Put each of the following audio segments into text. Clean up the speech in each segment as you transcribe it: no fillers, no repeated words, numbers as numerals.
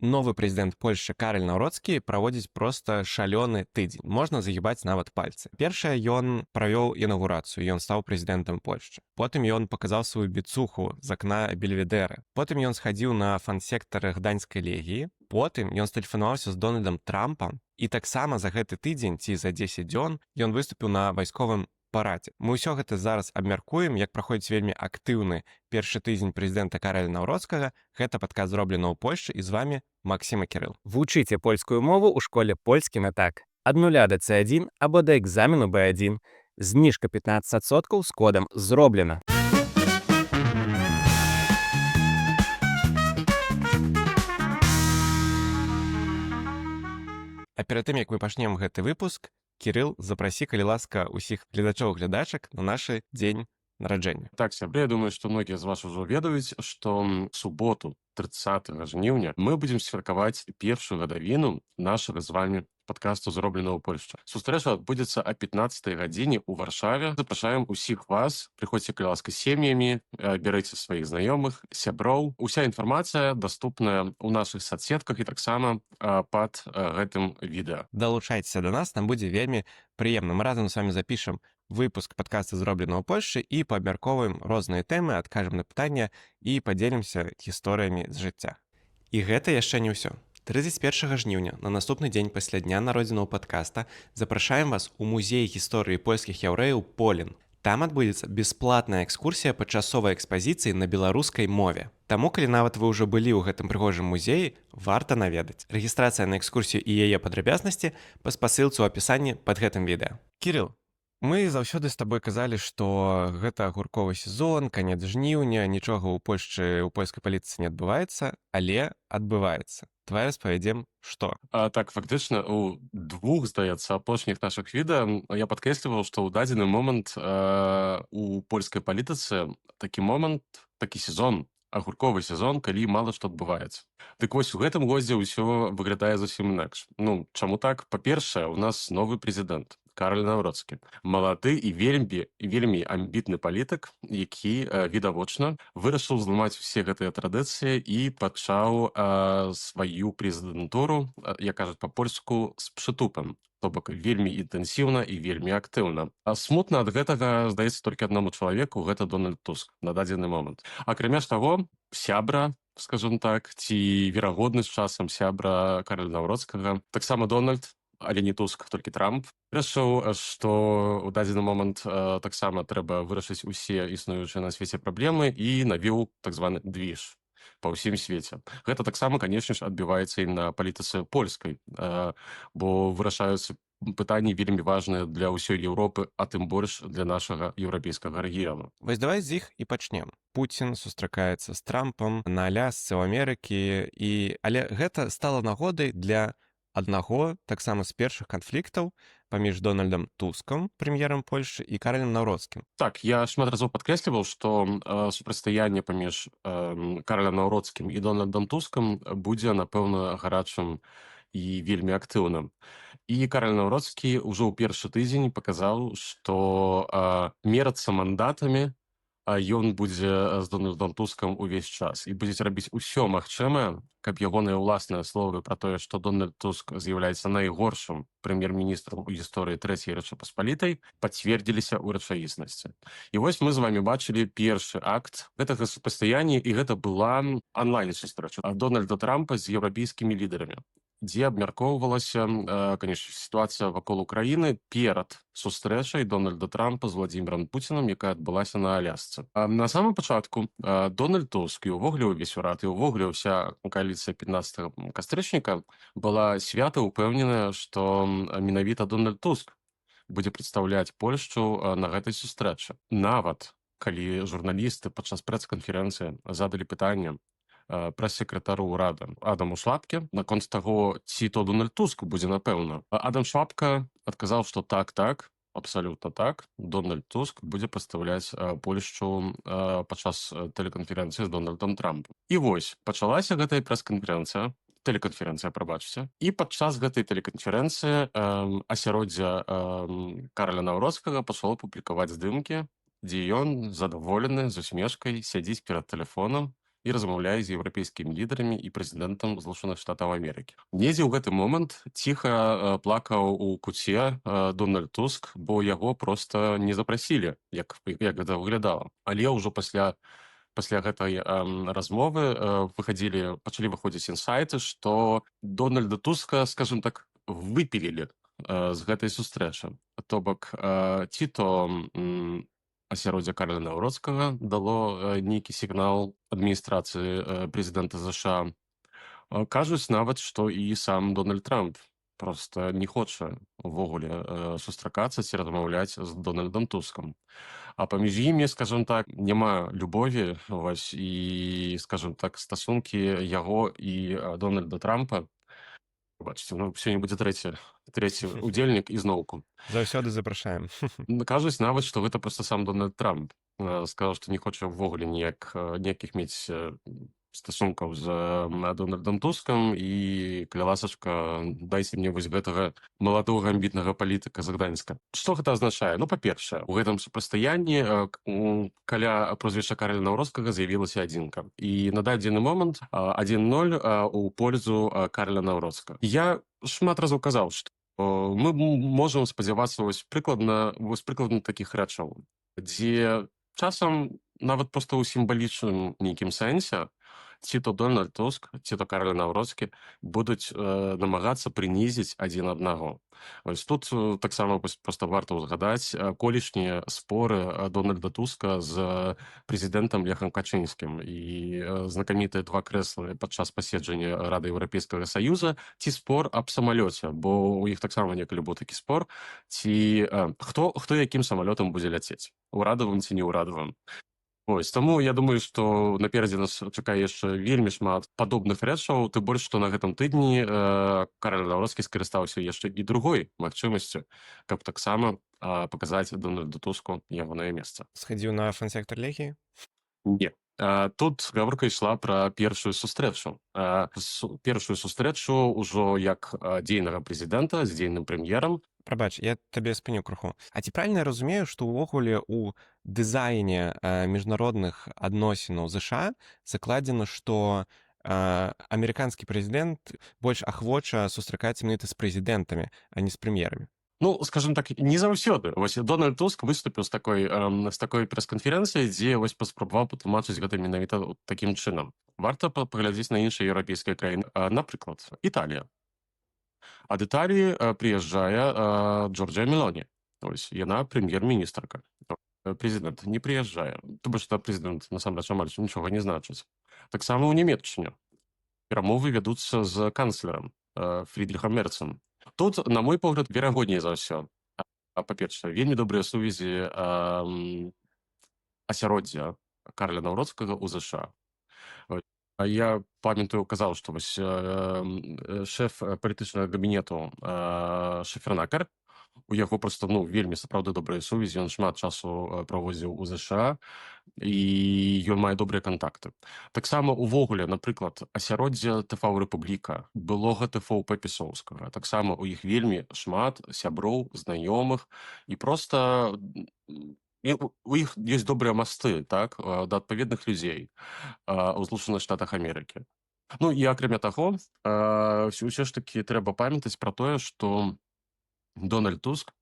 Новы прэзідэнт Польшчы Караль Наўроцкі праводзіць проста шалёны тыдзень. Можна загібаць нават пальцы. Першае, ён правёў інаўгурацыю, ён стаў прэзідэнтам Польшчы. Потым ён паказаў сваю біцуху з акна Бельведэры. Потым ён схадзіў на фан-сектары гданьскай легіі. Потым ён стэлефанаваўся з Дональдам Трампам. І таксама за гэты тыдзень ці за 10 дзён ён выступіў на вайсковым парадзе. Мы ўсё гэта зараз абмяркуем, як праходзіць вельмі актыўны першы тыдзень прэзідэнта Караля Наўроцкага. Гэта падкаст зроблена ў Польшчы, і з вамі Максім і Кірыл. Вучыце польскую мову ў школе «Польскі на так». Ад 0 да C1 або да экзамену B1. Зніжка 15% з кодам «Зроблена». А перад тым, як мы пачнем гэты выпуск, Кірыл, запрасі, калі ласка, усіх гледачоў-глядачак на нашы дзень нараджэння. Так, сябры, я думаю, што многія з вас ужо ведаюць, што суботу 30 жніўня мы будзем святкаваць першую гадавіну нашага з вамі падкасту «Зроблена ў Польшчы». Сустрэча адбудзецца о 15 гадзіне ў Варшаве. Запрашаем усіх вас. Прыходзьце, калі ласка, сем'ямі, бярыце сваіх знаёмых, сяброў. Уся інфармацыя даступная ў нашых соцсетках і таксама пад гэтым відэа. Далучайцеся да нас, нам будзе вельмі прыемна. Мы разам з вамі запішам выпуск падкаста «Зроблена ў Польшчы» і паабмярковаем розныя тэмы, адкажам на пытанне і падзелімся гісторыямі з жыцця. І гэта яшчэ не ўсё. 31 жніўня, на наступны дзень пасля дня народзінаў падкаста, запрашаем вас у музей гісторыі польскіх яўрэяў «Полін». Там адбудзецца бясплатная экскурсія падчасовай экспазіцыі на беларускай мове. Таму, калі нават вы ўжо былі ў гэтым прыгожым музеі, варта наведаць. Рэгістрацыя на экскурсію і яе падрабязнасці па спасылцы ў апісанні пад гэтым відэа. Кірыл, мы заўсёды з табой казалі, што гэта агурковы сезон, канец жніўня, нічога ў Польшчы, у польскай палітыцы не адбываецца, але адбываецца. Твая распавядзем, што? Так, фактычна, у двух, здаецца, апошніх нашых відэа я падкрэсліваў, што ў дадзены момант у польскай палітыцы такі момант, такі сезон, агурковы сезон, калі мала што адбываецца. Дык вось у гэтым годзе ўсё выглядае зусім інакш. Чаму так? Па-першае, у нас новы прэзідэнт Караль Наўроцкі. Малады і вельмі амбітны палітык, які, відавочна, вырашыў зламаць усе гэтыя традыцыі і пачаў сваю прэзідэнтуру, як кажуць па-польску, з прытупам. То бок вельмі інтэнсіўна і вельмі актыўна. А смутна ад гэтага, здаецца, толькі аднаму чалавеку, гэта Дональд Туск на дадзены момант. Акрамя ж таго, сябра, скажем так, ці верагодны з часам сябра Караля Наўроцкага, таксама Дональд, але не Туск, толькі Трамп, вырашыў, што ў дадзены момант таксама трэба вырашыць усе існуючыя на свеце праблемы і навёў так званы двіж па ўсім свеце. Гэта таксама, канешне ж, адбіваецца і на палітыцы польскай, бо вырашаюцца пытанні вельмі важныя для ўсёй Еўропы, а тым больш для нашага еўрапейскага рэгіёну. Вось давай з іх і пачнем. Пуцін сустракаецца з Трампам на Алясцы, ў Амерыкі, але гэта стала нагодай для аднаго, таксама з першых канфліктаў паміж Дональдам Тускам, прэм'ерам Польшчы, і Каралем Наўроцкім. Так, я шмат разоў падкрэсліваў, што супрацьстаянне паміж Каралем Наўроцкім і Дональдам Тускам будзе, напэўна, гарачым і вельмі актыўным. І Караль Наўроцкі ўжо ў першы тыдзень паказаў, што мерацца мандатамі ён будзе з Дональдом Тускам увесь час і будзе рабіць усё магчымае, каб ягоныя ўласныя словы пра тое, што Дональд Туск з'яўляецца найгоршым прэм'ер-міністрам у гісторыі Трэцяй Рэчы Паспалітай, пацвердзіліся ў рэчаіснасці. І вось мы з вамі бачылі першы акт гэтага супрацьстаяння, і гэта была онлайн-сустрэча Дональда Трампа з еўрапейскімі лідарамі, дзе абмяркоўвалася, канешне, сітуацыя вакол Украіны перад сустрэчай Дональда Трампа з Владзімірам Пуцінам, якая адбылася на Алясцы. На самым пачатку Дональд Туск і ўвогуле ўвесь урад і ўвогуле ўся коаліцыя 15 кастрычніка была свята ўпэўненая, што менавіта Дональд Туск будзе прадстаўляць Польшчу на гэтай сустрэчы. Нават калі журналісты падчас прэс-канферэнцыі задалі пытанне прэс-секратару ўрада Адаму Шлапке наконт таго, ці то Дональд Туск будзе, напэўна. Адам Шлапка адказаў, што так, абсалютна так, Дональд Туск будзе прадстаўляць Польшчу падчас тэлеканферэнцыі з Дональдом Трампам. І вось, пачалася гэтая прэс-канферэнцыя, тэлеканферэнцыя, прабачце. І падчас гэтай тэлеканферэнцыі асяроддзя Караля Наўроцкага пачало публікаваць здымкі, дзе ён задаволены, з усмешкай, сядзіць перад тэлефонам і размаўляе з еўрапейскімі лідарамі і прэзідэнтам Злучаных Штатаў Амерыкі. Недзе ў гэты момант ціха плакаў у куце Дональд Туск, бо яго проста не запрасілі, як гэта выглядала. Але ўжо пасля гэтай размовы пачалі выходзіць інсайты, што Дональда Туска, скажем так, выпілілі з гэтай сустрэчы. То бок ці то асяроддзе Карля Наўроцкага дало нейкі сігнал адміністрацыі прэзідэнта ЗША. Кажуць нават, што і сам Дональд Трамп проста не хоча увогуле сустракацца ці размаўляць з Дональдам Тускам. А паміж імі, скажем так, няма любові, вось, і, скажем так, стасункі яго і Дональда Трампа. Бачыце, ну, сёння будзе трэці удзельнік ізноўку. Заўсёды запрашаем. Кажуць нават, што гэта проста сам Дональд Трамп сказаў, што не хоча ўвогуле ніякіх мець стасункаў з Дональдам Тускам, і, каля ласачка, дайце мне вось гэтага маладога амбітнага палітыка з Гданьска. Што гэта азначае? Ну, па-першае, у гэтым супрацьстаянні каля прозвішча Карля Наўроцкага з'явілася адзінка. І на дадзены момант 1-0 у пользу Карля Наўроцкага. Я шмат разоў казаў, што мы можам спадзявацца вось прыкладна такіх рэчаў, дзе часам нават проста ў сімвалічным нейкім сэнсе ці то Дональд Туск, ці то Карл Наўроцкі будуць намагацца прынізіць адзін аднаго. Вось тут таксама проста варта ўзгадаць колішнія споры Дональда Туска з прэзідэнтам Лехам Качынскім і знакамітыя 2 крэслы падчас паседжання Рады Еўрапейскага Саюза, ці спор аб самалёце, бо у іх таксама некалі быў такі спор, ці хто якім самалётам будзе ляцець, урадавым ці неўрадавым. Вось, таму я думаю, што наперадзе нас чакае яшчэ вельмі шмат падобных рэчаў, тым больш, што на гэтым тыдні Карл Наўроцкі скарыстаўся яшчэ і другой магчымасцю, каб таксама паказаць Дональду Туску ягонае месца. Схадзіў на фан-сектар Легіі? Не. Тут гаворка ішла пра першую сустрэчу. Першую сустрэчу ўжо як дзейнага прэзідэнта з дзейным прэм'ерам. Прабач, я табе спыню крыху. А ці правільна я разумею, што ўвогуле ў дызайне міжнародных адносінаў ЗША закладзена, што амерыканскі прэзідэнт больш ахвоча сустракаецца менавіта з прэзідэнтамі, а не з прэм'ерамі? Ну, скажем так, не заўсёды. Вось Дональд Туск выступіў з такой прэс-канферэнцыі, дзе вось паспрабаваў патлумачыць гэта менавіта такім чынам. Варта паглядзець на іншыя еўрапейскія краіны. Напрыклад, Італія. Ад Італіі прыязджае Джорджа Мелоні. Ось, яна прэм'ер-міністрка. Прэзідэнт не прыязджае. Тому што прэзідэнт, насамрэч, амаль нічога не значыць. Таксама ў Нямецчыне. Перамовы вядуцца з канцлерам Фрідріхам Мерцам. Тут, на мой погляд, верагодней за ўсё. Па-першае, вельмі добрыя сувязі асяроддзя Карля Наўроцкага ў ЗША. Я памятаю, казаў, што вось шэф палітычнага кабінету Шефернакер, у яго проста вельмі сапраўды добрыя сувязі, ён шмат часу праводзіў у ЗША, і ён мае добрыя кантакты. Таксама увогуле, напрыклад, асяроддзе ТВ Рэпубліка, былога ТВ Папісоўскага, таксама у іх вельмі шмат сяброў, знаёмых, і проста у іх ёсць добрыя масты, так, да адпаведных людзей у Злучаных Штатах Амерыкі. Ну і акрамя таго, ўсё ж такі трэба памятаць пра тое, што Дональд Туск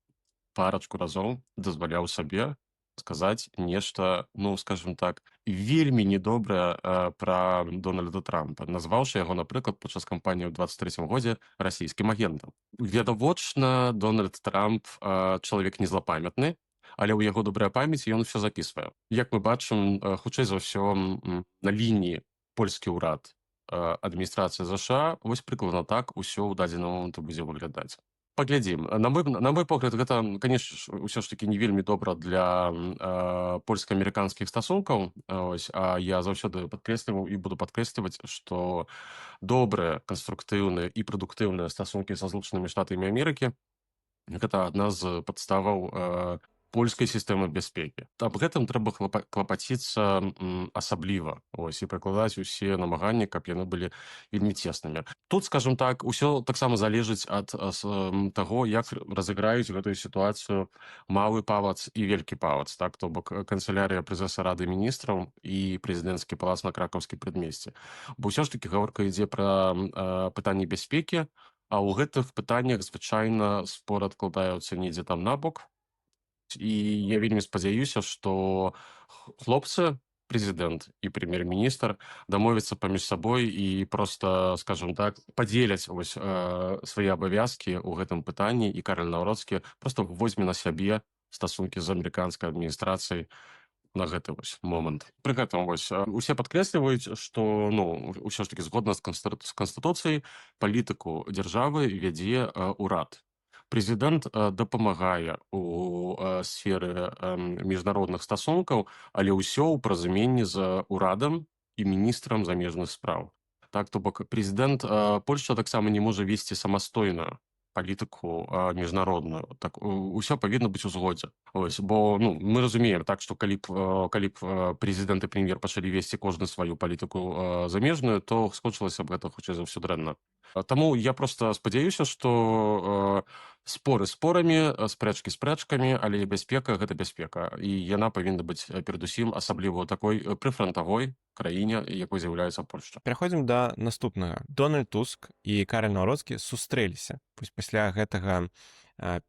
парачку разоў дазваляў сабе сказаць нешта, скажем так, вельмі недобрае пра Дональда Трампа, назваўшы яго, напрыклад, падчас кампаніі ў 23-м годзе расійскім агентам. Відавочна, Дональд Трамп чалавек незлапамятны, але ў яго добрая памяць, і ён усё запісвае. Як мы бачым, хутчэй за ўсё, на лініі польскі ўрад адміністрацыі ЗША, вось прыкладна так усё ў дадзены момант будзе выглядаць. Паглядзім. На мой погляд, гэта, канешне, ўсё ж такі не вельмі добра для польска-амерыканскіх стасункаў, а я заўсёды падкрэсліваў і буду падкрэсліваць, што добрыя, канструктыўныя і прадуктыўныя стасункі са Злучанымі Штатамі Амерыкі гэта адна з падставаў польскай сістэмы бяспекі. Аб гэтым трэба клапаціцца асабліва, і прыкладаць усе намаганні, каб яны былі вельмі цеснымі. Тут, скажем так, усё таксама залежыць ад таго, як разыграюць гэтую сітуацыю малы палац і вялікі палац, так, то бок канцылярыя прэзіса рады міністраў і прэзідэнцкі палац на кракаўскім прадмесці. Бо ўсё ж такі гаворка ідзе пра пытанні бяспекі, а ў гэтых пытаннях звычайна споры адкладаюцца недзе там набок. І я вельмі спадзяюся, што хлопцы, прэзідэнт і прэм'ер-міністр дамовяцца паміж сабой і проста, скажем так, падзеляць свае абавязкі ў гэтым пытанні, і Караль Наўродскі проста возьме на сябе стасункі з амерыканскай адміністрацыяй на гэты момант. Пры гэтым усе падкрэсліваюць, што ўсё ж такі згодна з канстытуцыяй палітыку дзяржавы вядзе ўрад. Прэзідэнт дапамагае у сферы міжнародных стасункаў, але ўсё ў паразуменні з урадам і міністрам замежных спраў. Так, то бок прэзідэнт Польшчы таксама не можа весці самастойную палітыку міжнародную. Так, усё павінна быць у згодзе. Бо мы разумеем так, што калі б прэзідэнт і прэм'ер пачалі весці кожны сваю палітыку замежную, то скончылася б гэта хутчэй за ўсё дрэнна. Таму я проста спадзяюся, што споры спорамі, спрэчкі спрэчкамі, але бяспека гэта бяспека. І яна павінна быць перадусім асабліва ў такой прыфрантавой краіне, якой з'яўляецца Польшча. Пераходзім да наступнага. Дональд Туск і Караль Наўродскі сустрэліся. Пасля гэтага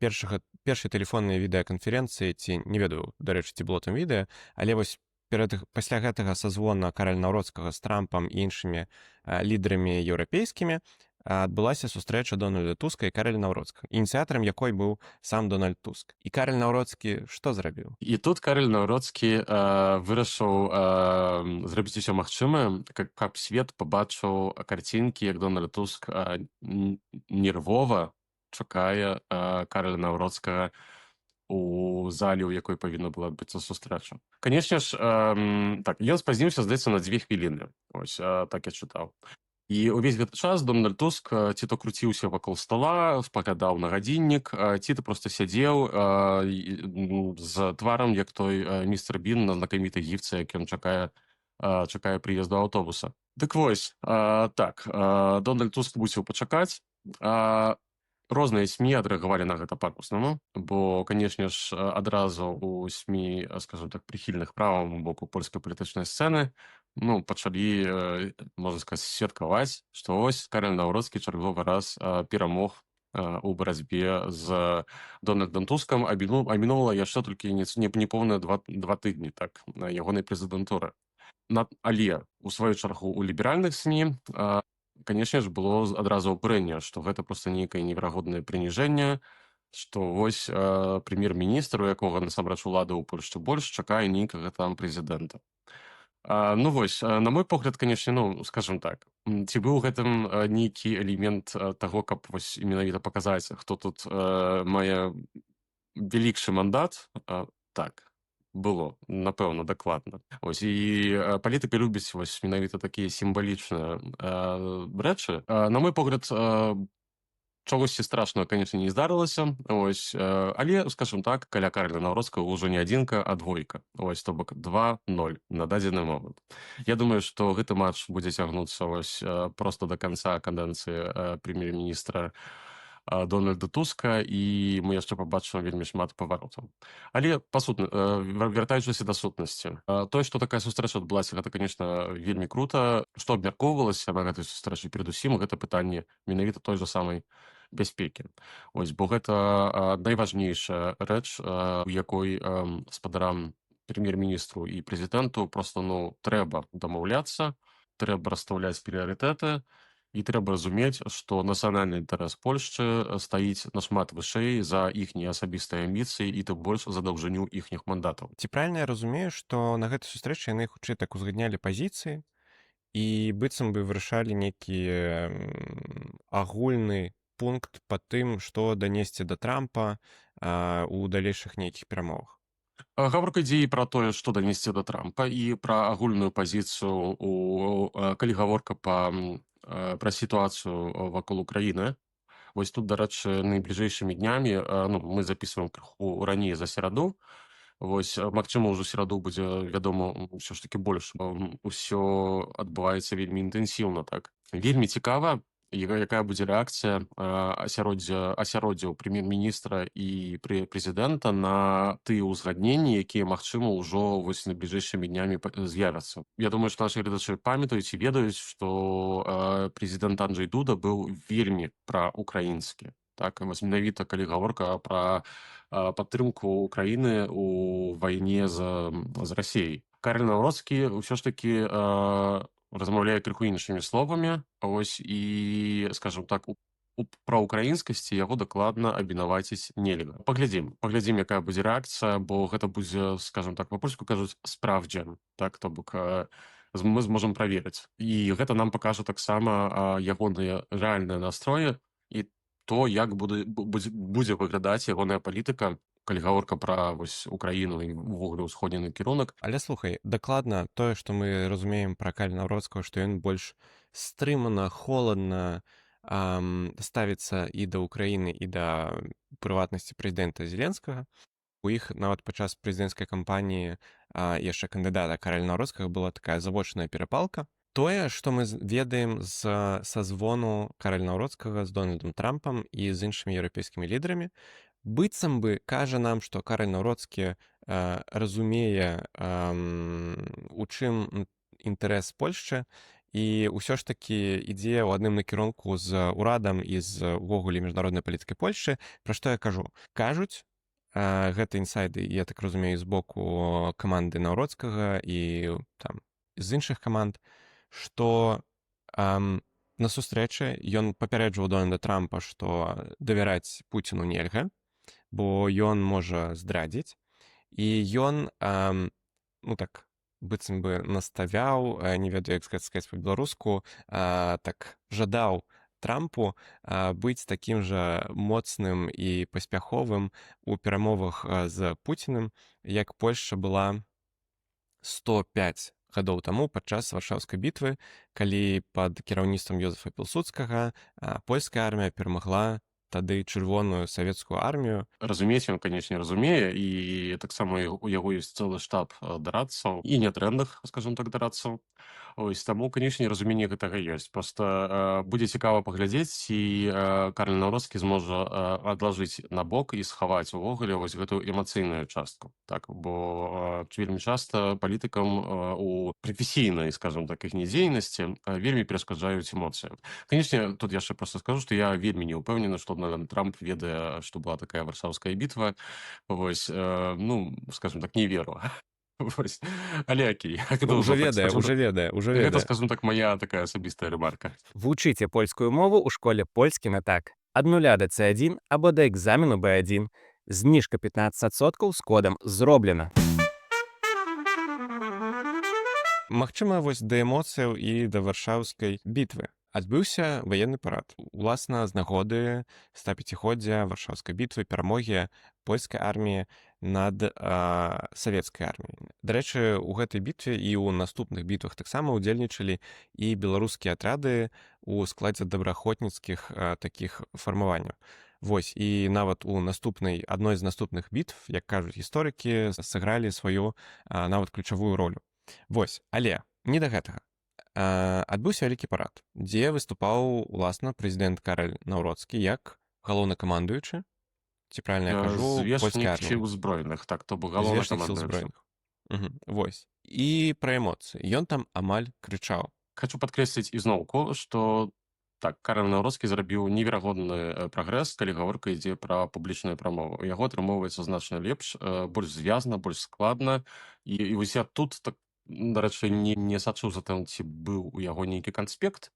першай тэлефоннай відэаканферэнцыі, ці не ведаю, дарэчы, ці было там відэа, але пасля гэтага сазвона Караля Наўродскага з Трампам і іншымі лідарамі еўрапейскімі адбылася сустрэча Дональда Туска і Караля Наўродскага, ініцыятарам якой быў сам Дональд Туск. І Караль Наўродскі што зрабіў? І тут Караль Наўродскі вырашыў зрабіць усё магчымае, каб свет пабачыў карцінкі, як Дональд Туск нервова чакае Караля Наўродскага у зале, у якой павінна была адбыцца сустрэча. Канешне ж, так, ён спазніўся, здаецца, на 2 хвіліны. Так я чытаў. І ўвесь гэты час Дональд Туск ці то круціўся вакол стола, спаглядаў на гадзіннік, ці то проста сядзеў з тварам, як той містер Бін на знакамітай гіфцы, як ён чакае прыезду аўтобуса. Дык так, Дональд Туск мусіў пачакаць. Розныя СМІ адрэагавалі на гэта па-рознаму, бо, канешне ж, адразу у СМІ, скажем так, прыхільных праваму боку польскай палітычнай сцэны пачалі, можна сказаць, святкаваць, што Караль Наўродскі чарговы раз перамог у барацьбе з Дональдам Тускам, а мінула яшчэ толькі непоўныя 2 тыдні ягонай прэзідэнтуры. Але, у сваю чаргу, у ліберальных СМІ, канешне ж, было адразу ўпрэнне, што гэта проста нейкае неверагоднае прыніжэнне, што прэм'ер-міністр, у якога насамрэч улада ў Польшчы больш, чакае нейкага там прэзідэнта. На мой погляд, канешне, скажем так, ці быў гэтым нейкі элемент таго, каб менавіта паказаць, хто тут мае вялікшы мандат? Так, было, напэўна, дакладна. І палітыка любіць менавіта такія сімвалічныя рэчы. На мой погляд, чагосьці страшнага, канешне, не здарылася, але, скажем так, каля Караля Наўродскага ўжо не адзінка, а двойка. То бок 2-0 на дадзены момант. Я думаю, што гэты матч будзе цягнуцца проста да канца кадэнцыі прэм'ер-міністра Дональда Туска, і мы яшчэ пабачым вельмі шмат паваротаў. Але, вяртаючыся да сутнасці, тое, што такая сустрэча адбылася, гэта, канешне, вельмі крута. Што абмяркоўвалася на гэтай сустрэчы? Перадусім, гэта пытанне менавіта той жа самай бяспекі. Бо гэта найважнейшая рэч, у якой спадарам прэм'ер-міністру і прэзідэнту проста трэба дамаўляцца, трэба расстаўляць прыярытэты, і трэба разумець, што нацыянальны інтарэс Польшчы стаіць нашмат вышэй за іхнія асабістыя амбіцыі і тым больш за даўжыню іхніх мандатаў. Ці правільна я разумею, што на гэтай сустрэчы яны хутчэй так узгаднялі пазіцыі і быццам бы вырашалі нейкі агульны пункт па тым, што данесці да Трампа у далейшых нейкіх перамовах? Гаворка ідзе і пра тое, што данесці да Трампа, і пра агульную пазіцыю, калі гаворка пра сітуацыю вакол Украіны. Вось тут, дарэчы, найбліжэйшымі днямі, ну, мы записываем крыху раней за сераду. Вось, магчыма, ўжо сераду будзе вядома ўсё ж такі больш, усё адбываецца вельмі інтэнсіўна, так. Вельмі цікава, якая будзе рэакцыя асяроддзя прэм'ер-міністра і прэзідэнта на тыя ўзгадненні, якія, магчыма, ўжо вось найбліжэйшымі днямі з'явяцца. Я думаю, што нашы гледачы памятаюць і ведаюць, што прэзідэнт Анджэй Дуда быў вельмі праўкраінскі. Так, вось менавіта калі гаворка пра падтрымку Украіны ў вайне з Расіяй. Карл Наўроцкі ўсё ж такі размаўляе крыху іншымі словамі, ось, і, скажем так, у праўкраінскасці яго дакладна абвінаваціць нельга. Паглядзім, якая будзе рэакцыя, бо гэта будзе, скажем так, па-польску кажуць спраўдзен, так, то бок мы зможам праверыць. І гэта нам пакажа таксама ягоныя рэальныя настроі і то, як будзе выглядаць ягоная палітыка, калі гаворка пра вось Украіну і ўвогуле ўсходні накірунак. Але слухай, дакладна тое, што мы разумеем пра Карля Наўроцкага, што ён больш стрымана, холадна ставіцца і да Ўкраіны, і да прыватнасці прэзідэнта Зеленскага. У іх нават падчас прэзідэнцкай кампаніі яшчэ кандыдата Карля Наўроцкага была такая завочная перапалка. Тое, што мы ведаем са звону Карля Наўроцкага з Дональдом Трампам і з іншымі еўрапейскімі лідарамі, быццам бы кажа нам, што Карл Наўроцкі разумее, у чым інтарэс Польшчы, і ўсё ж такі ідзе ў адным накірунку з урадам і з увогуле міжнароднай палітыкай Польшчы. Пра што я кажу? Кажуць, гэта інсайды, я так разумею, з боку каманды Наўроцкага і там з іншых каманд, што на сустрэчы ён папярэджваў Дональда Трампа, што давяраць Пуціну нельга, бо ён можа здрадзіць, і ён, ну так, быццам бы наставяў, не ведаю, як сказаць па-беларуску, так жадаў Трампу быць такім жа моцным і паспяховым у перамовах з Пуціним, як Польшча была 105 гадоў таму падчас варшаўскай бітвы, калі пад кіраўніцтвам Ёзефа Пілсудскага польская армія перамагла тады чырвоную савецкую армію. Разумець ён, канечне, разумее, і таксама у яго ёсць цэлы штаб дарадцаў і нядрэнных, скажем так, дарадцаў. Ось, таму, канечне, разуменне гэтага ёсць. Проста будзе цікава паглядзець, ці Карл Наўроцкі зможа адлажыць на бок і схаваць увогуле вось гэтую эмацыйную частку. Так, бо вельмі часта палітыкам у прафесійнай, скажем так, іх дзейнасці вельмі перашкаджаюць эмоцыі. Канечне, тут яшчэ проста скажу, што я вельмі не ўпэўнены, што Дональд Трамп ведае, што была такая варшаўская бітва. Вось, ну, скажем так, не веру. Вось. Але окей. Уже ведае. Гэта, скажем так, моя такая асабістая рэмарка. Вучыце польскую мову ў школе польскі на так. Ад 0 да C1 або да экзамену B1. Зніжка 15% з кодам «Зроблена». Магчыма, вось да эмоцыяў і да варшаўскай бітвы. Адбыўся ваенны парад. Уласна, з нагоды 105-годдзя варшаўскай бітвы, перамогі польскай арміі над савецкай арміяй. Дарэчы, у гэтай бітве і ў наступных бітвах таксама ўдзельнічалі і беларускія атрады ў складзе добраахвотніцкіх такіх фармаванняў. Вось, і нават у адной з наступных бітв, як кажуць гісторыкі, сыгралі сваю нават ключавую ролю. Вось, але не да гэтага. Адбыўся вялікі парад, дзе выступаў, уласна, прэзідэнт Карл Наўроцкі як галоўнакамандуючы, ці правільна я кажу, польскай арміі. Звешнік сіл узброеных, так, то бок галоўнакамандуючы. Вось. І пра эмоцыі. Ён там амаль крычаў. Хачу падкрэсліць ізноўку, што так, Карл Наўроцкі зрабіў неверагодны прагрэс, калі гаворка ідзе пра публічную прамову. У яго атрымоўваецца значна лепш, больш звязна, больш складна. І вось я тут, так, дарэчы, не сачыў за тым, ці быў у яго нейкі канспект.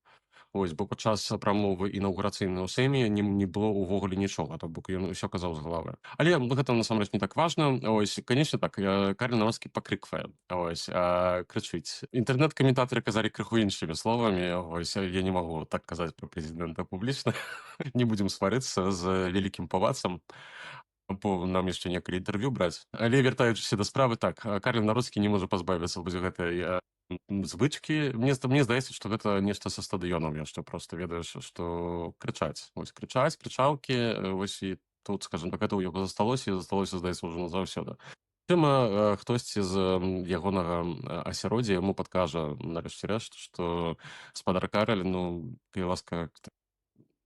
Ось, бо падчас прамовы інаўгурацыйнай у Сейме не было ўвогуле нічога, то бок ён усё казаў з галавы. Але гэта насамрэч не так важна. Ось, канечне, так, Карл Наўроцкі пакрыквае, ось, крычыць. Інтэрнэт-каментатары казалі крыху іншымі словамі, ось, я не магу так казаць пра прэзідэнта публічна. Не будзем сварыцца з вялікім павацам, бо нам яшчэ некалі інтэрв'ю браць. Але вяртаючыся да справы, так, Карл Наўроцкі не можа пазбавіцца вось гэтай звычкі. Мне здаецца, што гэта нешта са стадыёнам яшчэ проста ведаеш, што крычаць. Вось крычаць, крычаўкі, вось і тут, скажем так, гэта ў яго засталося, і засталося, здаецца, ўжо назаўсёды. Магчыма, хтосьці з ягонага асяроддзя яму падкажа нарэшце рэшт, што спадар Караль, ну, калі ласка,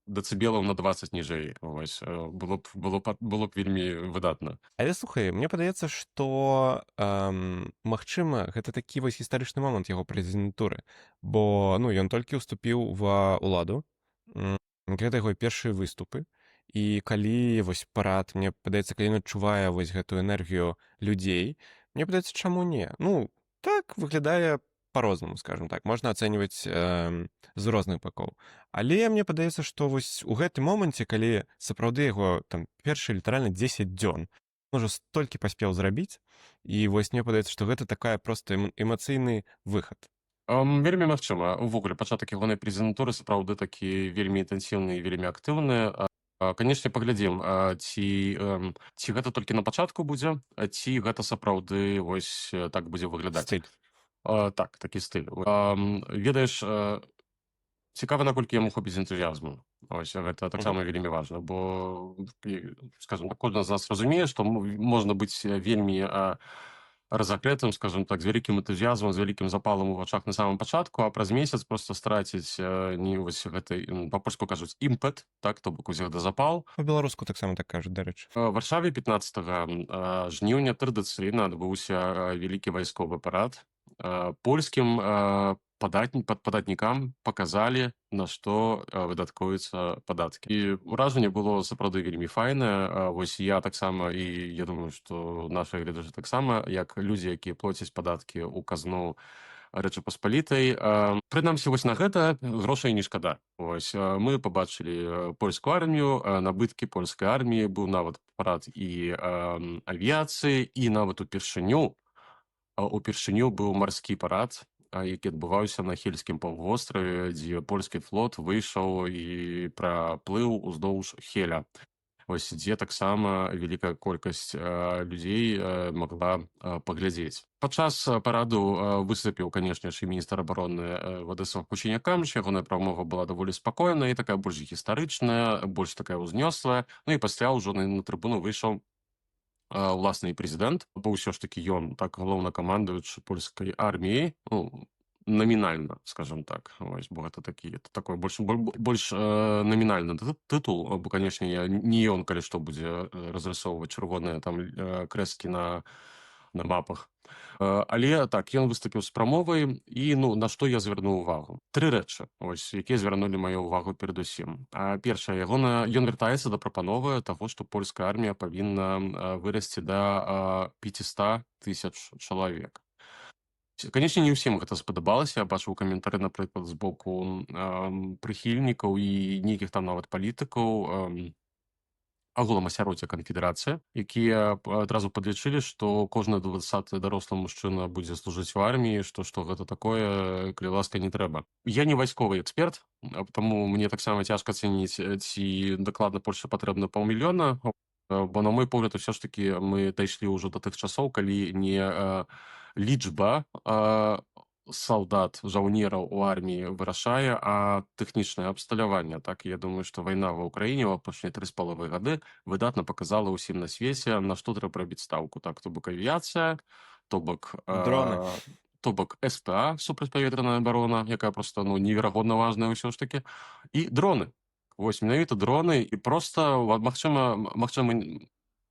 дэцыбелаў на 20 ніжэй. Вось, было б вельмі выдатна. Але слухай, мне падаецца, што магчыма, гэта такі вось гістарычны момант яго прэзідэнтуры, бо ну ён толькі ўступіў ва ўладу, гэта яго першыя выступы. І калі вось парад, мне падаецца, калі ён адчувае вось гэтую энергію людзей, мне падаецца, чаму не? Ну, так выглядае па-рознаму, скажем так, можна ацэньваць з розных бакоў. Але мне падаецца, што вось у гэтым моманце, калі сапраўды яго там першыя літаральна 10 дзён можа столькі паспеў зрабіць, і вось мне падаецца, што гэта такая проста эмацыйны выхад. Вельмі магчыма. Увогуле, пачатак ягонай прэзідэнтуры сапраўды такі вельмі інтэнсіўны і вельмі актыўны. Канечне, паглядзім, ці гэта толькі на пачатку будзе, ці гэта сапраўды вось так будзе выглядаць. Стыль. Так, такі стыль. Ведаеш, цікава, наколькі яму хопіць энтузіязму. Ось гэта таксама вельмі важна, бо, скажем так, кожны з нас разумее, што можна быць вельмі разакрытым, скажем так, з вялікім энтузіязмам, з вялікім запалам у вачах на самым пачатку, а праз месяц проста страціць не вось гэты, па-польску кажуць, імпэт, так, то бок узяў да запал. Па-беларуску таксама так кажуць, дарэчы. В Варшаве 15 жніўня традыцыйна адбыўся вялікі вайсковы парад. Польскім падатнікам паказалі, на што выдаткуюцца падаткі. І ўражанне было сапраўды вельмі файнае. Вось я таксама, і я думаю, што нашы гледачы таксама, як людзі, якія плоцяць падаткі ў казну Рэчы Паспалітай. Прынамсі, вось на гэта грошай не шкада. Вось мы пабачылі польскую армію, набыткі польскай арміі, быў нават парад і авіяцыі, і нават упершыню быў марскі парад, які адбываўся на Хельскім паўвостраве, дзе польскі флот выйшаў і праплыў уздоўж Хеля. Вось дзе таксама вялікая колькасць людзей магла паглядзець. Падчас параду выступіў, канешне ж, і міністр абароны Владислав Кучиняк-Камыш. Ягоная прамова была даволі спакойная і такая больш гістарычная, больш такая ўзнёслая. Ну і пасля ўжо на трыбуну выйшаў уласны прэзідэнт, бо ўсё ж такі ён так галоўнакамандуючы польскай арміяй, ну, намінальна, скажем так. Вось, бо гэта такой больш намінальны тытул, бо, канешне, не ён, калі што, будзе разрысоўваць чырвоныя там крэскі на мапах. Але так, ён выступіў з прамовай, і ну, на што я звярнуў увагу. 3 рэчы, ось, якія звярнулі маю ўвагу перадусім. Першае, ён вяртаецца да прапановы таго, што польская армія павінна вырасці да 500 000 чалавек. Канечне, не ўсім гэта спадабалася. Я бачыў каментары, напрыклад, з боку прыхільнікаў і нейкіх там нават палітыкаў, агулам асяроддзя канфедэрацыя, якія адразу падлічылі, што кожны 20-ы дарослы мужчына будзе служыць у арміі, што гэта такое, калі ласка, не трэба. Я не вайсковы эксперт, таму мне таксама цяжка ацаніць, ці дакладна Польшчы патрэбна 500 000, бо, на мой погляд, усё ж такі мы дайшлі ўжо да тых часоў, калі не лічба салдат, жаўнераў у арміі вырашае, а тэхнічнае абсталяванне. Так, я думаю, што вайна ва ўкраіне ў апошнія 3,5 гады выдатна паказала ўсім на свеце, на што трэба рабіць стаўку. Так, то бок авіяцыя, то бок Дроны. То бок СПА, супрацьпаветраная абарона, якая проста неверагодна важная ўсё ж такі, і дроны. Вось, менавіта дроны, і проста, магчыма,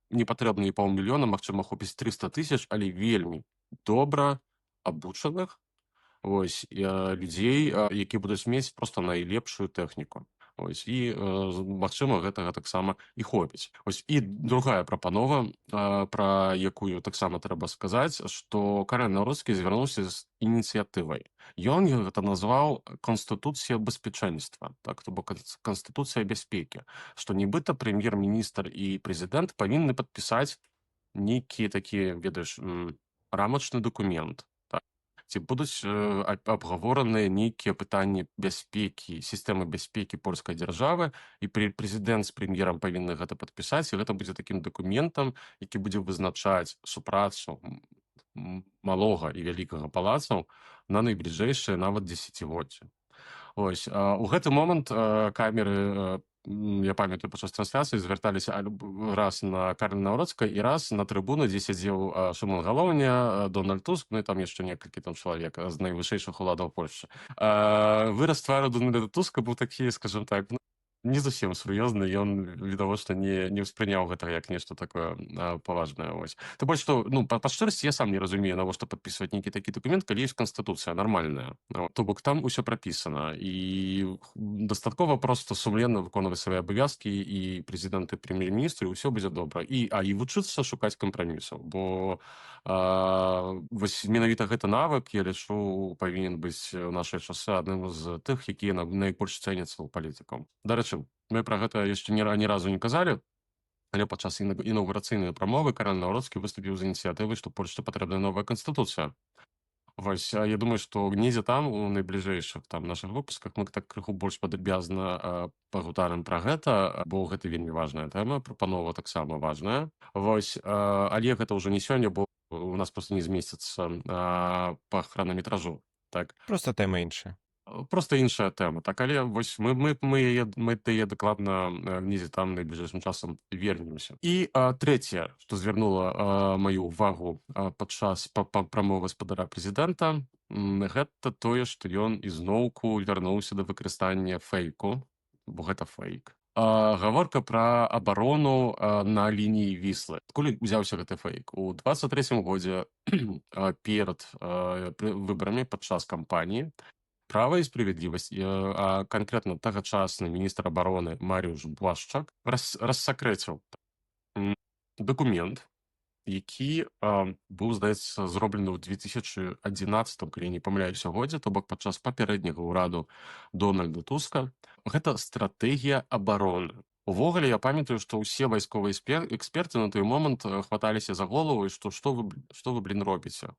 не патрэбна і 500 000, магчыма, хопіць 300 000, але вельмі добра абучаных, ось, людзей, які будуць мець проста найлепшую тэхніку. Ось, і, магчыма, гэтага таксама і хопіць. Ось, і другая прапанова, пра якую таксама трэба сказаць, што Караль Наўродскі звярнуўся з ініцыятывай. Ён гэта назваў Констытуцыя беспечэнства, так, то бок Констытуцыя бяспекі, што нібыта прэм'ер-міністр і прэзідэнт павінны падпісаць нейкі такі, ведаеш, рамачны дакумент. Ці будуць абгавораныя нейкія пытанні бяспекі, сістэмы бяспекі польскай дзяржавы, і прэзідэнт з прэм'ерам павінны гэта падпісаць, і гэта будзе такім дакументам, які будзе вызначаць супрацу малога і вялікага палацаў на найбліжэйшыя нават дзесяцігоддзі. У гэты момант камеры, я памятаю, падчас трансляцыі звярталіся раз на Карля Наўродскага і раз на трыбуну, дзе сядзеў Шымон Галоўня, Дональд Туск, ну і там яшчэ некалькі там чалавек з найвышэйшых уладаў Польшчы. Выраз твару Дональда Туска быў такі, скажем так, ну, не зусім сур'ёзны, ён відавочна не ўспрыняў гэта як нешта такое паважнае. Тым больш што, ну, па шчырасці я сам не разумею, навошта падпісваць нейкі такі дакумент, калі ёсць канстытуцыя нармальная. То бок там усё прапісана, і дастаткова проста сумленна выконваць свае абавязкі, і прэзідэнт і прэм'ер-міністр, і ўсё будзе добра. І вучыцца шукаць кампрамісаў, бо вось менавіта гэты навык, я лічу, павінен быць у нашыя часы адным з тых, якія найбольш цэняцца ў палітыкаў. Дарэчы, мы пра гэта яшчэ ні разу не казалі, але падчас інаўгурацыйнай прамовы Кароль Наўродскі выступіў з ініцыятывай, што Польшчы патрэбная новая канстытуцыя. Я думаю, што недзе там у найбліжэйшых там нашых выпусках мы так крыху больш падрабязна пагутарым пра гэта, бо гэта вельмі важная тэма, прапанова таксама важная. Але гэта ўжо не сёння, бо у нас просто не змесціцца па хранаметражу. Так. Просто тэма іншая. Просто іншая тэма. Так, але вось мы да яе дакладна недзе там найбліжэйшым часам вернемся. І трэцяе, што звярнула маю ўвагу падчас прамовы спадара прэзідэнта, гэта тое, што ён ізноўку вярнуўся да выкарыстання фэйку, бо гэта фэйк. Гаворка пра абарону на лініі Віслы. Адкуль узяўся гэты фэйк? У 23-м годзе перад выбарамі падчас кампаніі Права і справядлівасць, а канкрэтна тагачасны міністр абароны Марыуш Блашчак рассакрэціў дакумент, які быў, здаецца, зроблены ў 2011, калі не памыляюся, годзе, то бок падчас папярэдняга ўраду Дональда Туска. Гэта стратэгія абароны. Увогуле, я памятаю, што ўсе вайсковыя эксперты на той момант хваталіся за голову, і што вы, робіце?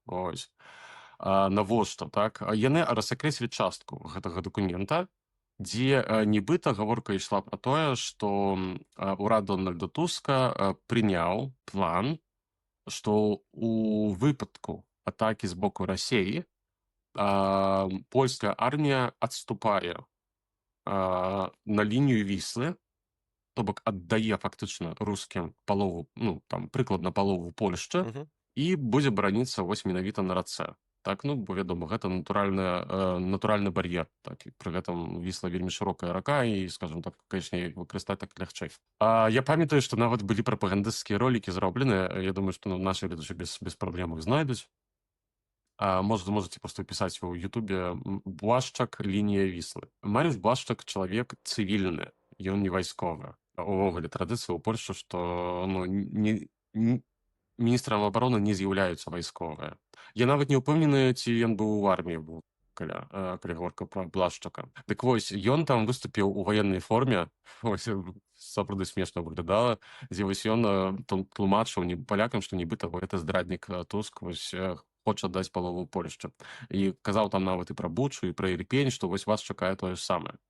Навошта, так? Яны рассакрэцілі частку гэтага дакумента, дзе нібыта гаворка ішла пра тое, што ўрад Дональда Туска прыняў план, што у выпадку атакі з боку Расіі польская армія адступае на лінію Віслы, то бок аддае фактычна рускім палову, ну, там, прыкладна палову Польшчы, і будзе бараніцца вось менавіта на рацэ. Так, ну, бо, вядома, гэта натуральны бар'ер. Так, і пры гэтым Вісла вельмі шырокая рака, і, скажем так, канечне, выкарыстаць так лягчэй. Я памятаю, што нават былі прапагандысцкія ролікі зробленыя, я думаю, што нашы гледачы без праблем іх знайдуць. Можете просто пісаць у Ютубе Блашчак, лінія Віслы. Марыуш Блашчак чалавек цывільны, ён не вайсковы. Увогуле традыцыя ў Польшчы, што міністрам абароны не з'яўляюцца вайсковыя. Я нават не ўпэўнены, ці ён быў у арміі, калі гаворка пра Блашчака. Дык вось, ён там выступіў у ваеннай форме, сапраўды смешна выглядала, дзе вось ён тлумачыў палякам, што нібыта гэта здраднік Туск, хоча даць палову Польшчы. І казаў там нават і пра Бучу, і пра Ірпень, што вось вас чакае тое ж самае.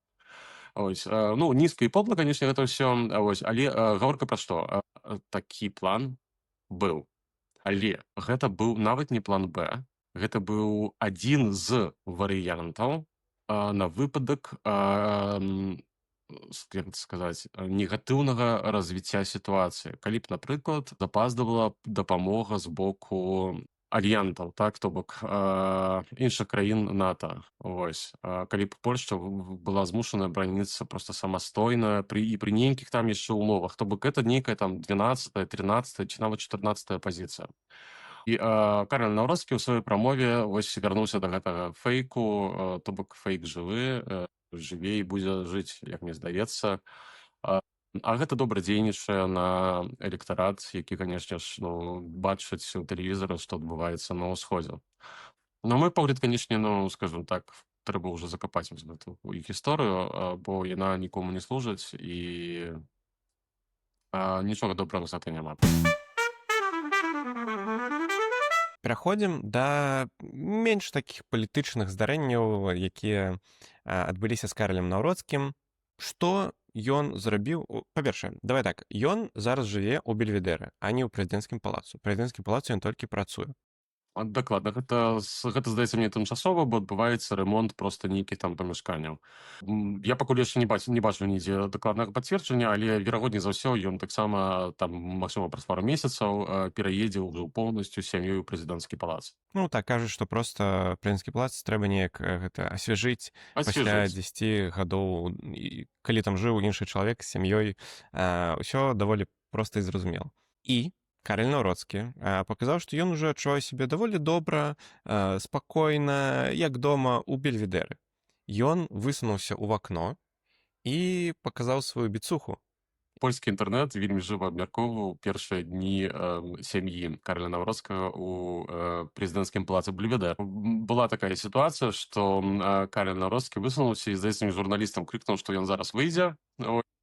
Ну, нізка і попла, канечне, гэта ўсё, але гаворка пра што? Такі план быў. Але гэта быў нават не план Б, гэта быў адзін з варыянтаў на выпадак, як сказаць, негатыўнага развіцця сітуацыі. Калі б, напрыклад, запаздавала дапамога з боку альянтаў, так, то бок іншых краін НАТО. Калі б Польшча была змушана бараніцца проста самастойна і пры нейкіх там яшчэ умовах, то бок гэта нейкая там 12-я, 13-я ці нават 14-я пазіцыя. І Кароль Наўродскі ў сваёй прамове вярнуўся да гэтага фэйку, то бок фэйк жыве і будзе жыць, як мне здаецца. А гэта добра дзейнічае на электарат, які, канешне ж, бачыць у тэлевізары, што адбываецца на ўсходзе. На мой погляд, канешне, скажем так, трэба ўжо закапаць гэту іх гісторыю, бо яна нікому не служыць, і нічога добрага з гэта няма. Пераходзім да менш такіх палітычных здарэнняў, якія адбыліся з Каралем Наўродскім. Што ён зрабіў? Па-першае, давай так, ён зараз жыве ў Бельведэры, а не ў прэзідэнцкім палацу. У прэзідэнцкім палацы ён толькі працуе. Дакладна. Гэта здаецца мне тымчасова, бо адбываецца рамонт проста нейкіх там памяшканняў. Я пакуль яшчэ не бачу нідзе дакладнага пацверджання, але верагодней за ўсё ён таксама там, магчыма, праз пару месяцаў пераедзе ўжо поўнасцю з сям'ёй у прэзідэнцкі палац. Ну так кажуць, што проста прэзідэнцкі палац трэба неяк гэта асвяжыць пасля Асвежыць. 10 гадоў, і калі там жыў іншы чалавек з сям'ёй, ўсё даволі проста і зразумела. І Карэль Наўродскі паказаў, што ён ужо адчувае сябе даволі добра, спакойна, як дома ў Бельведэры. Ён высунуўся ў вакно і паказаў сваю біцуху. Польскі інтэрнэт вельмі жыва абмяркоўваў першыя дні сям'і Карля Наўродскага ў прэзідэнцкім палацы Бельведэр. Была такая сітуацыя, што Карель Наўродскі высунуўся і, здаецца, журналістам крыкнуў, што ён зараз выйдзе.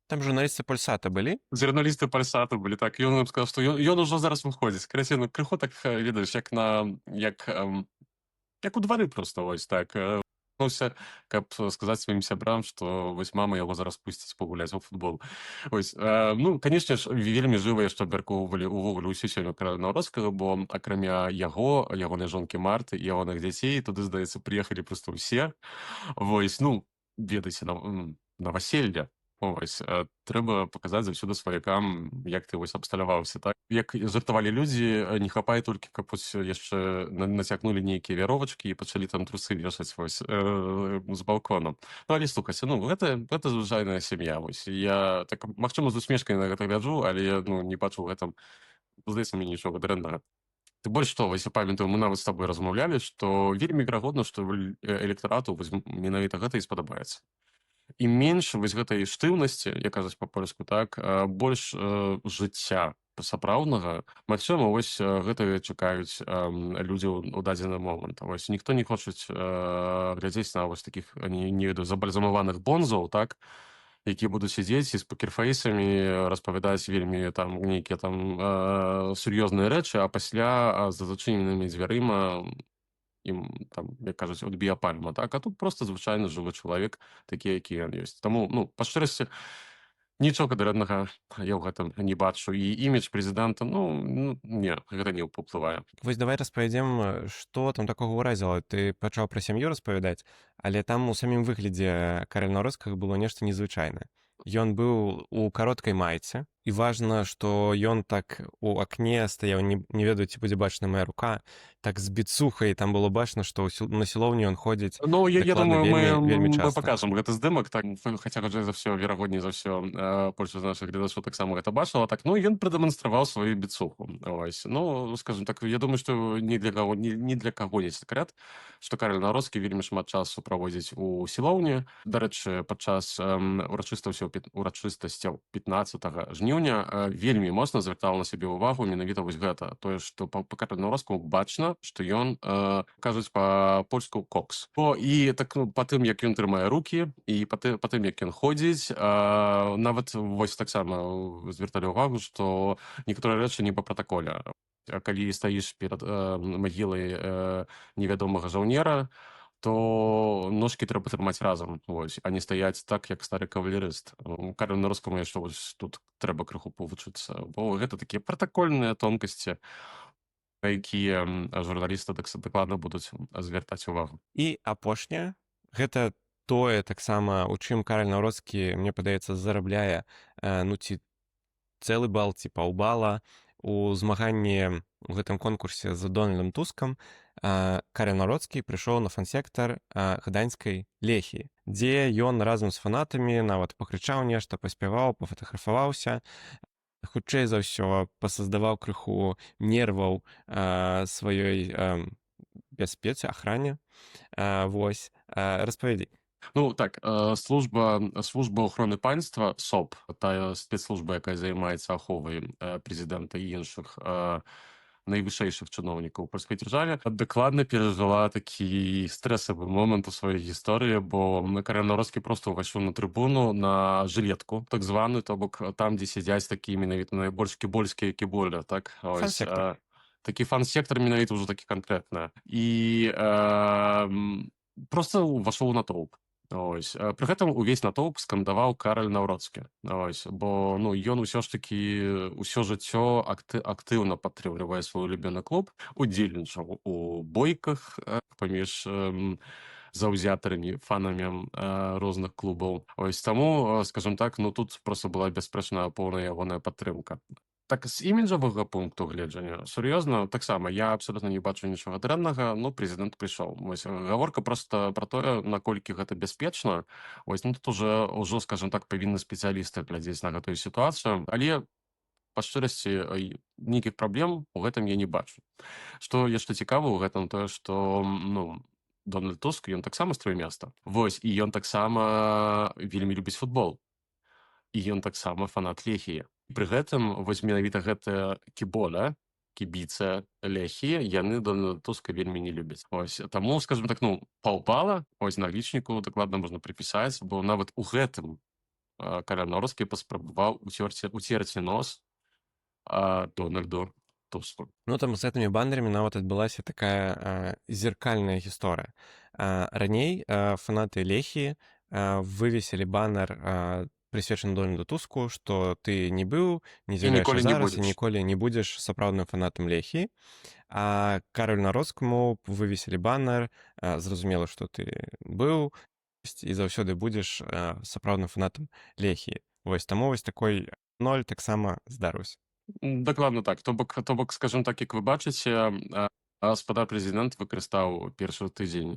Там журналісты Польсата былі? Журналісты Пальсату былі, так, ён ім сказаў, што ён ужо зараз выходзіць. Карацей, ну, крыху так, ведаеш, як у двары проста, вось так. Вярнуўся, каб сказаць сваім сябрам, што вось мама яго зараз пусціць пагуляць у футбол. Вось, ну, канешне ж, вельмі жыва яшчэ абмяркоўвалі ўвогуле ўсю сям'ю Карля Наўродскага, бо акрамя яго, ягонай жонкі Марты і ягоных дзяцей, туды, здаецца, прыехалі проста ўсе. Вось, ну, ведаеце, на васелье. Вось, трэба паказаць заўсёды сваякам, як ты вось абсталяваўся, так? Як жартавалі людзі, не хапае толькі, каб вось яшчэ нацякнулі нейкія вяровачкі і пачалі там трусы вешаць вось з балкону. Ну, але слухайце, ну, гэта звычайная сям'я, вось. Я, так, магчыма, з усмешкай на гэта гляджу, але я, ну, не бачу ў гэтым, здаецца мне, нічога дрэннага. Тым больш што, вось я памятаю, мы нават з табой размаўлялі, што вельмі верагодна, што электарату вось менавіта гэта і спадабаецца. І менш вось гэтай штыўнасці, як кажуць па-польску, так, больш жыцця сапраўднага. Магчыма, вось гэта чакаюць людзі ў дадзены момант. Вось ніхто не хочуць глядзець на вось такіх, не ведаю, забальзамаваных бонзаў, так, якія будуць сядзець і з покерфейсамі распавядаць вельмі там нейкія там сур'ёзныя рэчы, а пасля за зачыненымі дзвярыма ім там, як кажуць, адб'е пальма, так? А тут проста звычайны жывы чалавек, такі, які ён ёсць. Таму, ну, па шчырасці, нічога дрэннага я ў гэтым не бачу. І імідж прэзідэнта, ну, не, гэта не паўплывае. Вось давай распавядзем, што там такога ўразіла. Ты пачаў пра сям'ю распавядаць, але там у самім выглядзе Карэля Наўродскага было нешта незвычайнае. Ён быў у кароткай майцы, і важна, што ён так у акне стаяў, не ведаю, ці будзе бачна мая рука, так з біцухай, там было бачна, што на сілоўню ён ходзіць Ну, я дакладна думаю, вельмі мы часта. пакажам гэты здымак, так, хаця, хутчэй за ўсё, верагодней за ўсё, большасць з нашых гледачоў таксама гэта бачыла, так, ну, ён прадэманстраваў сваю біцуху, вось. Ну, скажем так, я думаю, што ні для каго не сакрэт, што Карэль Наўродскі вельмі шмат часу праводзіць у сілоўні. Дарэчы, падчас урачыстасцяў 15 жніўня вельмі моцна звяртала на сябе ўвагу менавіта вось гэта, тое, што па Карэлю Наўродскаму бачна, што ён, кажуць па-польску, кокс. І так, ну, па тым, як ён трымае рукі, і па тым, як ён ходзіць, нават вось таксама звярталі ўвагу, што некаторыя рэчы не па пратаколе. Калі стаіш перад магілай невядомага жаўнера, то ножкі трэба трымаць разам, вось, а не стаяць так, як стары кавалерыст. Карэлю Наўродскаму яшчэ вось тут трэба крыху павучыцца, бо гэта такія пратакольныя тонкасці, на якія журналісты дакладна будуць звяртаць увагу. І апошняе, гэта тое таксама, у чым Карэль Наўродскі, мне падаецца, зарабляе, ну, ці цэлы бал, ці паўбала у змаганні у гэтым конкурсе з Дональдам Тускам. Карэль Наўродскі прыйшоў на фан-сектар гданьскай Лехіі, дзе ён разам з фанатамі нават пакрычаў нешта, паспяваў, пафатаграфаваўся. Хутчэй за ўсё пасаздаваў крыху нерваў сваёй бяспецы, ахране. Вось, распавядзі. Ну, так, служба охороны панства, СОП, тая спецслужба, якая займаецца аховай прэзідэнта і іншых найвышэйшых чыноўнікаў у польскай дзяржаве, дакладна перажыла такі стрэсавы момант у сваёй гісторыі, бо Карэль Наўродскі проста ўвайшоў на трыбуну на жылетку, так званую, то бок там, дзе сядзяць такія менавіта найбольш кібольскія кіболя, так? Фан-сектар. Такі фан-сектар менавіта ўжо такі канкрэтна. І проста ўвайшоў у натоўп. Ось. Пры гэтым увесь натоўп скандаваў Караль Наўродскі. Ось. Бо ну, ён усё ж такі ўсё жыццё актыўна падтрымлівае свой улюбёны клуб, удзельнічаў у бойках паміж заўзятарамі, фанамі розных клубаў. Ось таму, скажем так, ну тут просто была бясспрэчна поўная ягоная падтрымка. Так з іміджавага пункту гледжання сур'ёзна таксама я абсолютна не бачу нічога дрэннага, ну прэзідэнт прыйшоў. Вось гаворка проста пра тое, наколькі гэта бяспечна. Вось ну тут ўжо скажем так павінны спецыялісты глядзець на гэтую сітуацыю, але па шчырасці нейкіх праблем у гэтым я не бачу. Што яшчэ цікава ў гэтым тое, што ну Дональд Туск ён таксама з места. Вось і ён таксама вельмі любіць футбол. І ён таксама фанат Лехіі. Пры гэтым вось менавіта гэтая кібола, кібіца Лехіі, яны Дональда Туска вельмі не любяць. Ось таму, скажем так, ну паўпала, ось на лічніку дакладна можна прыпісаць, бо нават у гэтым Караль Наўродскі паспрабаваў уцерці нос Дональду Туску. Ну там з гэтымі баннерамі нават адбылася такая зеркальная гісторыя. Раней фанаты Лехіі вывесілі баннер, прысвечаны Дональду Туску, што ты не быў, не І з'яўляешся ніколі не зараз і будзеш. ніколі не будзеш сапраўдным фанатам Лехіі. А Каролю Наўродскаму вывесілі баннер, зразумела, што ты быў і заўсёды будзеш сапраўдным фанатам Лехіі. Вось таму вось такой ноль таксама здарыўся. Дакладна так. То бок, скажем так, як вы бачыце, гаспадар прэзідэнт выкарыстаў першы тыдзень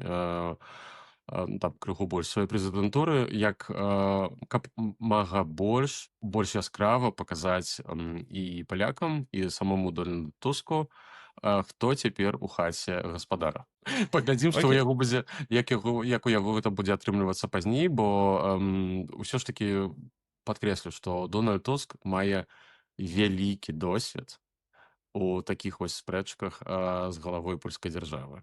там крыху больш сваёй прэзідэнтуры, як каб мага больш яскрава паказаць і палякам, і самому Дональду Туску, хто цяпер у хаце гаспадара. Паглядзім, што ў Окей. яго будзе, як у яго гэта будзе атрымлівацца пазней, бо ўсё ж такі падкрэслю, што Дональд Туск мае вялікі досвед у такіх вось спрэчках з галавой польскай дзяржавы.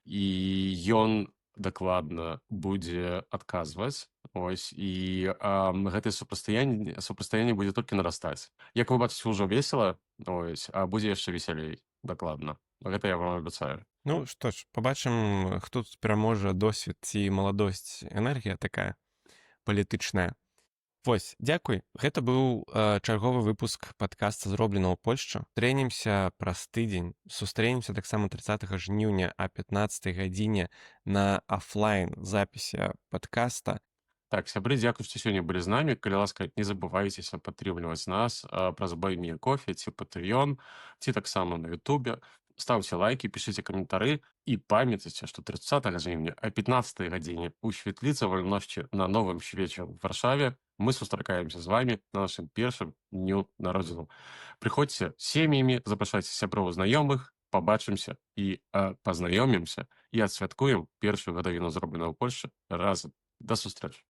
І ён дакладна будзе адказваць, ось, і гэтае супрацьстаянне будзе толькі нарастаць. Як вы бачыце, ўжо весела, ось, а будзе яшчэ весялей, дакладна. Гэта я вам абяцаю. Ну што ж, пабачым, хто тут пераможа, досвед ці маладосць, энергія такая палітычная. Вось, дзякуй. Гэта быў чарговы выпуск падкаста зроблена ў Польшчы. Сустрэнемся праз тыдзень. Сустрэнемся таксама 30 жніўня а 15 гадзіне на афлайн запісе падкаста. Так, сябры, дзякуй, што сёння былі з намі. Калі ласка, не забывайцеся падтрымліваць нас праз Buy Me a Coffee ці Patreon, ці таксама на Ютубе. Ставце лайкі, пішыце каментары і памятайце, што 30 жніўня а 15 гадзіне ў святліцы вольнасці на Новым свеце ў Варшаве мы сустракаемся з вамі на нашым першым дню народзінаў. Прыходзьце сем'ямі, запрашайце сяброў, знаёмых, пабачымся і пазнаёмімся і адсвяткуем першую гадавіну зроблена ў Польшчы разам. Да сустрэчы.